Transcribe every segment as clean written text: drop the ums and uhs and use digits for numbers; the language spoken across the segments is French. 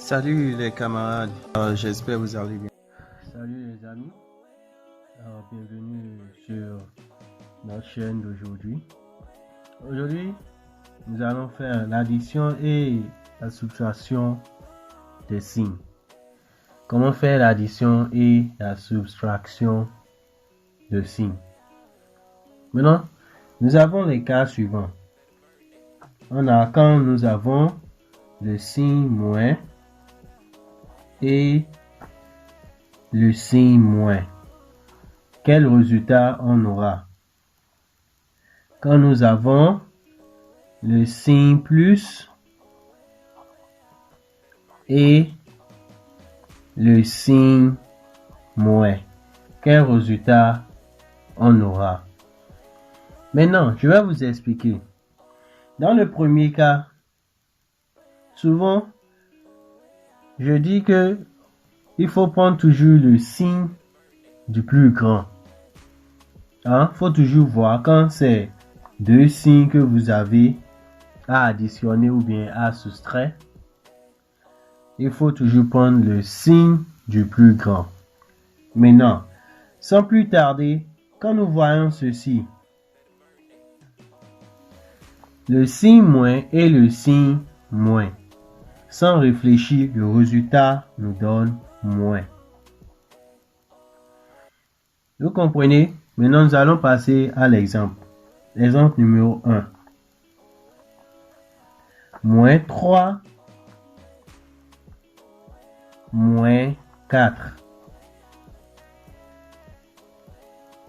Salut les camarades, j'espère que vous allez bien. Salut les amis, bienvenue sur notre chaîne d'aujourd'hui. Aujourd'hui, nous allons faire l'addition et la soustraction des signes. Comment faire l'addition et la soustraction de signes. Maintenant, nous avons les cas suivants. Quand nous avons le signe moins et le signe moins, quel résultat on aura? Quand nous avons le signe plus et le signe moins, quel résultat on aura? Maintenant, je vais vous expliquer. Dans le premier cas, souvent, je dis que il faut prendre toujours le signe du plus grand. Faut toujours voir quand c'est deux signes que vous avez à additionner ou bien à soustraire. Il faut toujours prendre le signe du plus grand. Maintenant, sans plus tarder, quand nous voyons ceci, le signe moins et le signe moins, sans réfléchir, le résultat nous donne moins. Vous comprenez? Maintenant, nous allons passer à l'exemple. L'exemple numéro 1. Moins 3, moins 4.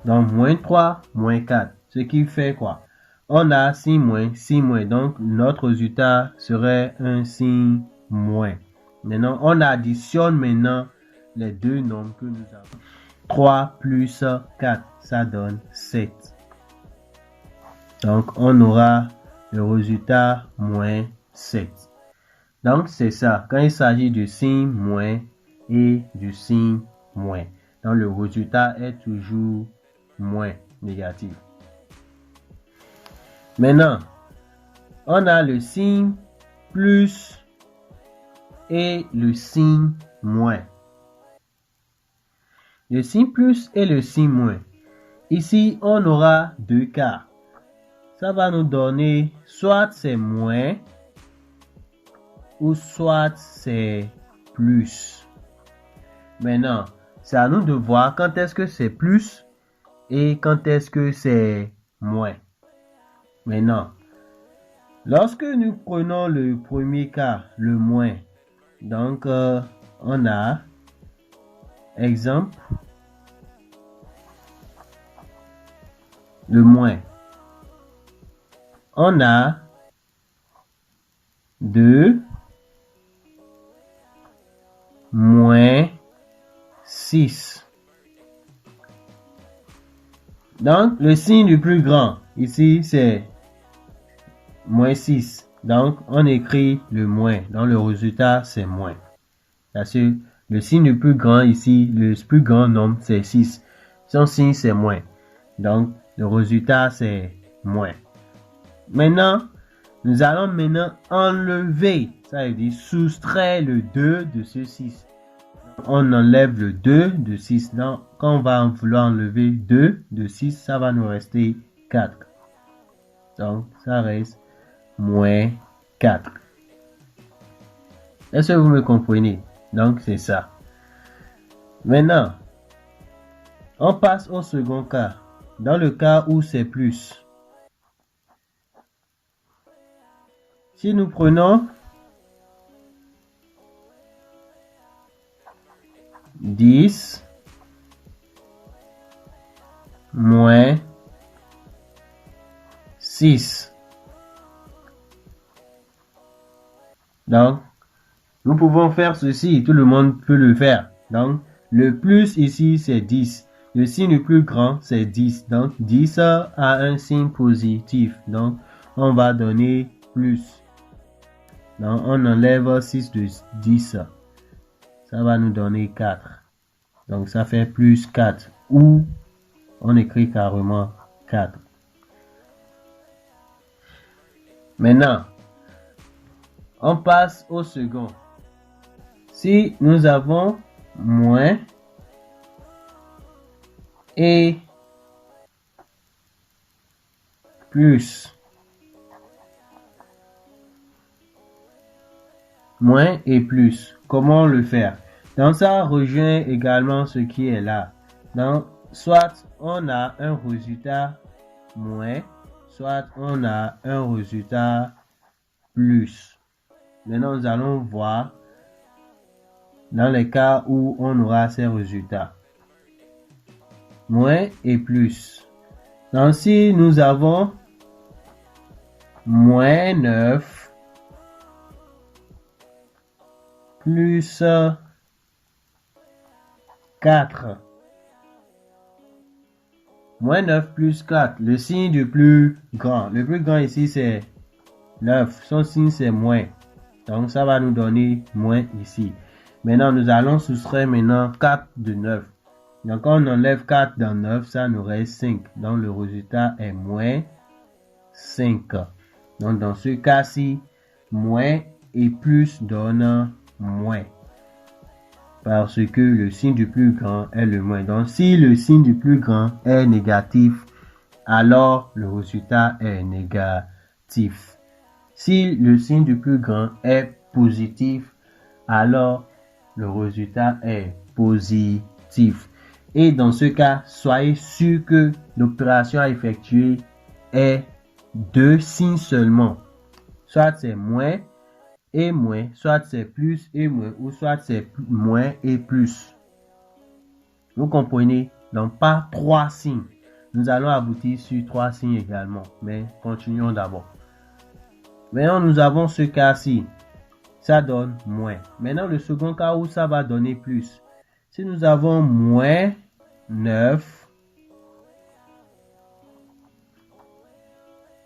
Donc, moins 3, moins 4. Ce qui fait quoi? On a signe moins. Donc, notre résultat serait un signe moins. Maintenant, on additionne maintenant les deux nombres que nous avons. 3 plus 4, ça donne 7. Donc, on aura le résultat moins 7. Donc, c'est ça. Quand il s'agit du signe moins et du signe moins. Donc, le résultat est toujours moins négatif. Maintenant, on a le signe plus et le signe moins. Le signe plus et le signe moins. Ici, on aura deux cas. Ça va nous donner soit c'est moins ou soit c'est plus. Maintenant, c'est à nous de voir quand est-ce que c'est plus et quand est-ce que c'est moins. Maintenant, lorsque nous prenons le premier cas, le moins, donc on a exemple, le moins. On a 2 moins 6. Donc, le signe le plus grand, ici, c'est moins 6. Donc, on écrit le moins. Donc, le résultat, c'est moins. Parce que le signe le plus grand ici, le plus grand nombre, c'est 6. Son signe, c'est moins. Donc, le résultat, c'est moins. Maintenant, nous allons enlever, ça veut dire soustraire le 2 de ce 6. On enlève le 2 de 6. Donc, quand on va vouloir enlever 2 de 6, ça va nous rester 4. Donc, ça reste moins 4. Est-ce que vous me comprenez? Donc, c'est ça. Maintenant, on passe au second cas. Dans le cas où c'est plus. Si nous prenons 10 moins 6. Donc, nous pouvons faire ceci. Tout le monde peut le faire. Donc, le plus ici, c'est 10. Le signe le plus grand, c'est 10. Donc, 10 a un signe positif. Donc, on va donner plus. Donc, on enlève 6 de 10. Ça va nous donner 4. Donc, ça fait plus 4. Ou, on écrit carrément 4. Maintenant, on passe au second. Si nous avons moins et plus, moins et plus, comment le faire? Donc ça rejoint également ce qui est là. Donc soit on a un résultat moins, soit on a un résultat plus. Maintenant nous allons voir dans les cas où on aura ces résultats. Moins et plus. Donc si nous avons moins 9 plus 4. Moins 9 plus 4. Le signe du plus grand. Le plus grand ici c'est 9. Son signe c'est moins. Donc ça va nous donner moins ici. Maintenant nous allons soustraire maintenant 4 de 9. Donc quand on enlève 4 dans 9, ça nous reste 5. Donc le résultat est moins 5. Donc dans ce cas-ci, moins et plus donne moins. Parce que le signe du plus grand est le moins. Donc si le signe du plus grand est négatif, alors le résultat est négatif. Si le signe du plus grand est positif, alors le résultat est positif. Et dans ce cas, soyez sûr que l'opération à effectuer est deux signes seulement. Soit c'est moins et moins, soit c'est plus et moins, ou soit c'est moins et plus. Vous comprenez? Donc pas trois signes. Nous allons aboutir sur trois signes également. Mais continuons d'abord. Maintenant, nous avons ce cas-ci. Ça donne moins. Maintenant, le second cas où ça va donner plus. Si nous avons moins 9,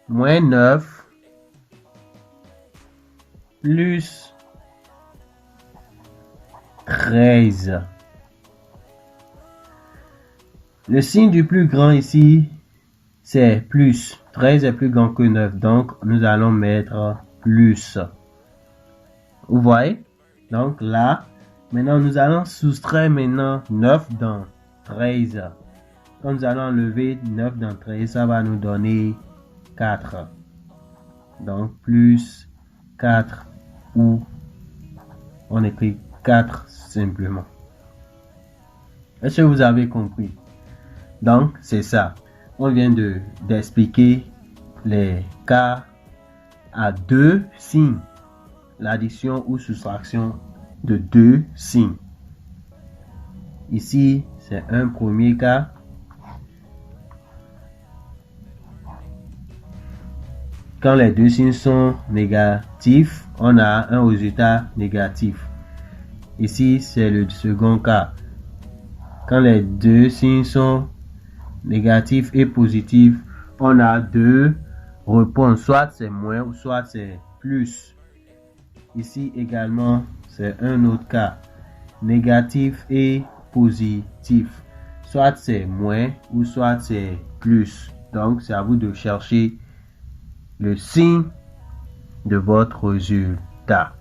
moins 9, plus 13. Le signe du plus grand ici, c'est plus. 13 est plus grand que 9. Donc, nous allons mettre plus. Vous voyez? Donc là, maintenant, nous allons soustraire maintenant 9 dans 13. Quand nous allons enlever 9 dans 13, ça va nous donner 4. Donc, plus 4 ou on écrit 4 simplement. Est-ce que vous avez compris? Donc, c'est ça. On vient d'expliquer les cas à deux signes. L'addition ou soustraction de deux signes. Ici, c'est un premier cas. Quand les deux signes sont négatifs, on a un résultat négatif. Ici, c'est le second cas. Quand les deux signes sont négatifs et positifs, on a deux réponses. Soit c'est moins ou soit c'est plus. Ici également, c'est un autre cas. Négatif et positif. Soit c'est moins ou soit c'est plus. Donc, c'est à vous de chercher le signe de votre résultat.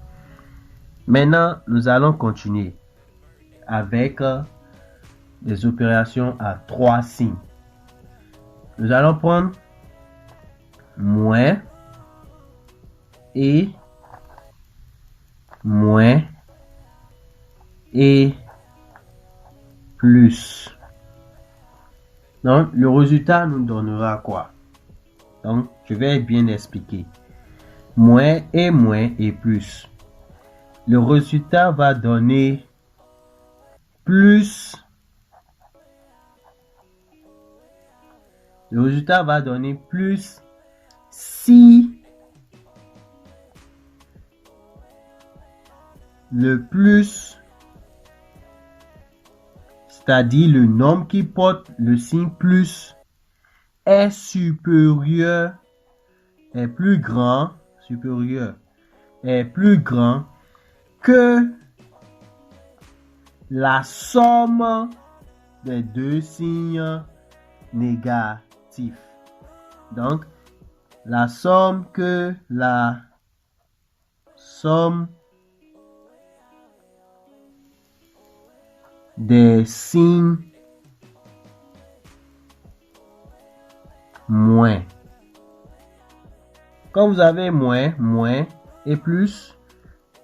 Maintenant, nous allons continuer avec des opérations à trois signes. Nous allons prendre moins et moins et plus. Donc, le résultat nous donnera quoi? Donc, je vais bien expliquer. Moins et plus. Le résultat va donner plus. Le résultat va donner plus si le plus, c'est-à-dire le nombre qui porte le signe plus, est supérieur, est plus grand, supérieur, est plus grand que la somme des deux signes négatifs. Donc, la somme des signes moins. Quand vous avez moins, moins et plus,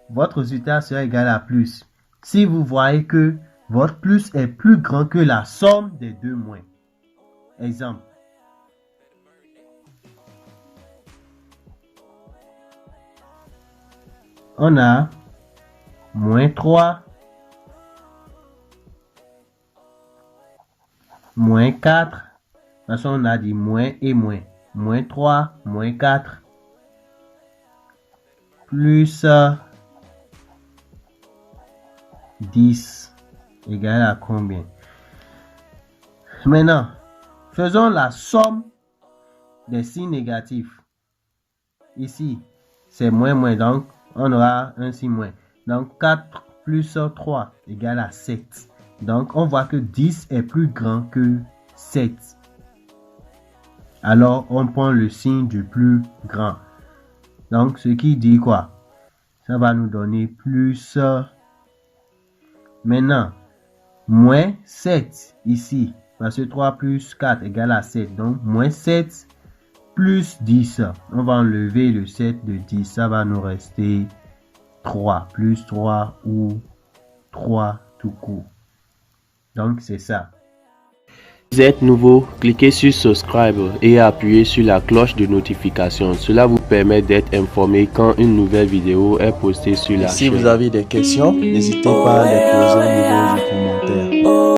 votre résultat sera égal à plus. Si vous voyez que votre plus est plus grand que la somme des deux moins. Exemple. On a moins 3, moins 4. De toute façon, on a dit moins et moins. Moins 3, moins 4. Plus 10 égale à combien? Maintenant, faisons la somme des signes négatifs. Ici, c'est moins, moins, donc on aura un signe moins. Donc 4 plus 3 égale à 7. Donc on voit que 10 est plus grand que 7. Alors on prend le signe du plus grand. Donc ce qui dit quoi? Ça va nous donner plus. Maintenant, moins 7 ici. Parce que 3 plus 4 égale à 7. Donc moins 7 plus 10. On va enlever le 7 de 10. Ça va nous rester 3. Plus 3 ou 3 tout court. Donc c'est ça. Si vous êtes nouveau, cliquez sur subscribe et appuyez sur la cloche de notification. Cela vous permet d'être informé quand une nouvelle vidéo est postée sur la chaîne. Si vous avez des questions, n'hésitez pas à les poser au niveau du